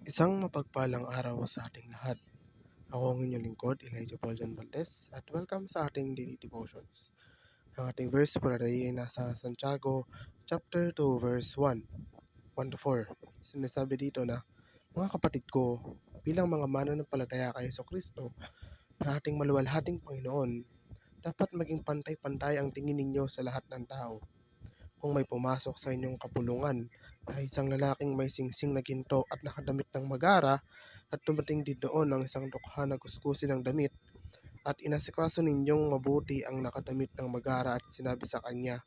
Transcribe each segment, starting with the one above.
Isang mapagpalang araw sa ating lahat. Ako ang inyong lingkod, Elijah Paul John Valdez, at welcome sa ating daily devotions. Ang ating verse for today ay nasa Santiago chapter 2 verse 1 to 4. Sinasabi dito na, mga kapatid ko, bilang mga mananampalataya kay Jesucristo na ating maluwalhating Panginoon, dapat maging pantay-pantay ang tingin ninyo sa lahat ng tao. Kung may pumasok sa inyong kapulungan na isang lalaking may singsing na ginto at nakadamit ng magara at dumating din doon ang isang dukha na kuskusin ng damit at inasikaso ninyong mabuti ang nakadamit ng magara at sinabi sa kanya,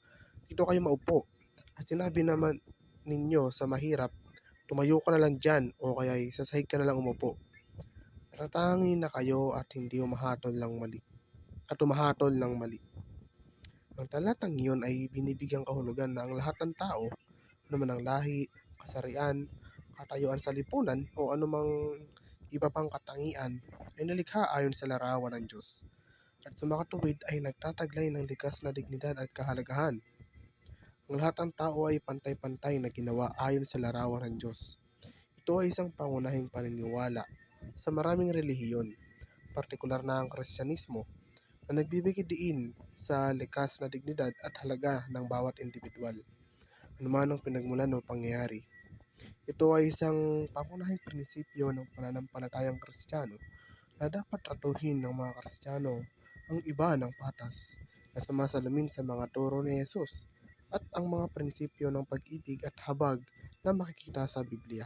dito kayo maupo. At sinabi naman ninyo sa mahirap, tumayo ka na lang dyan o kaya sa sahig ka na lang umupo. Natatangin na kayo at hindi umahatol ng mali. At umahatol ng mali. Ang talatang iyon ay binibigyang kahulugan na ang lahat ng tao, anuman ang lahi, kasarian, katayuan sa lipunan o anumang iba pang katangian ay nalikha ayon sa larawan ng Diyos. At sa makatuwid ay nagtataglay ng likas na dignidad at kahalagahan. Ang lahat ng tao ay pantay-pantay na ginawa ayon sa larawan ng Diyos. Ito ay isang pangunahing paniniwala sa maraming relihiyon, partikular na ang Kristyanismo, na nagbibigay diin sa likas na dignidad at halaga ng bawat individual, anuman ang pinagmulan o pangyayari. Ito ay isang pangunahing prinsipyo ng pananampalatayang Kristiyano na dapat tratuhin ng mga Kristiyano ang iba ng patas na sumasalamin sa mga turo ni Jesus at ang mga prinsipyo ng pag-ibig at habag na makikita sa Biblia.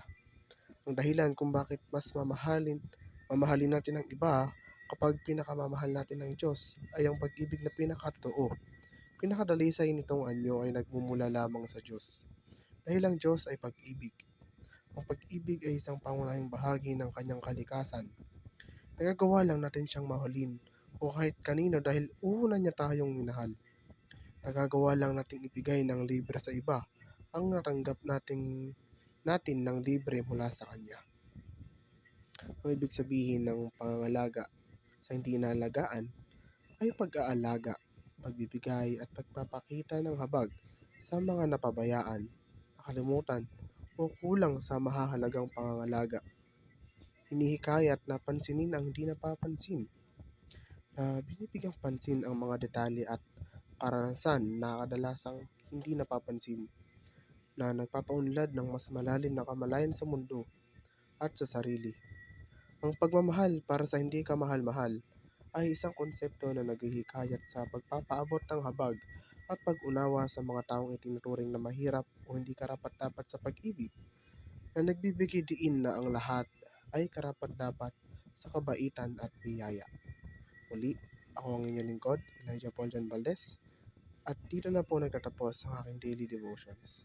Ang dahilan kung bakit mas mamahalin natin ang iba kapag pinakamamahal natin ng Diyos ay ang pag-ibig na pinakatotoo. Pinakadalisay nitong anyo ay nagmumula lamang sa Diyos. Dahil ang Diyos ay pag-ibig. Ang pag-ibig ay isang pangunahing bahagi ng kanyang kalikasan. Nagagawa lang natin siyang mahalin o kahit kanino dahil una niya tayong minahal. Nagagawa lang nating ibigay ng libre sa iba ang natanggap natin ng libre mula sa Kanya. Ang ibig sabihin ng pangangalaga sa hindi inaalagaan ay pag-aalaga, pagbibigay at pagpapakita ng habag sa mga napabayaan, nakalimutan o kulang sa mahahalagang pangangalaga. Hinihikayat na pansinin ang hindi napapansin, na binibigyang pansin ang mga detalye at karanasan na kadalasang hindi napapansin, na nagpapaunlad ng mas malalim na kamalayan sa mundo at sa sarili. Ang pagmamahal para sa hindi kamahal-mahal ay isang konsepto na naghihikayat sa pagpapaabot ng habag at pag-unawa sa mga taong itinuturing na mahirap o hindi karapat-dapat sa pag-ibig, na nagbibigay diin na ang lahat ay karapat-dapat sa kabaitan at biyaya. Muli, ako ang inyong lingkod, Elijah Paul John Valdez, at dito na po nagtatapos ang aking daily devotions.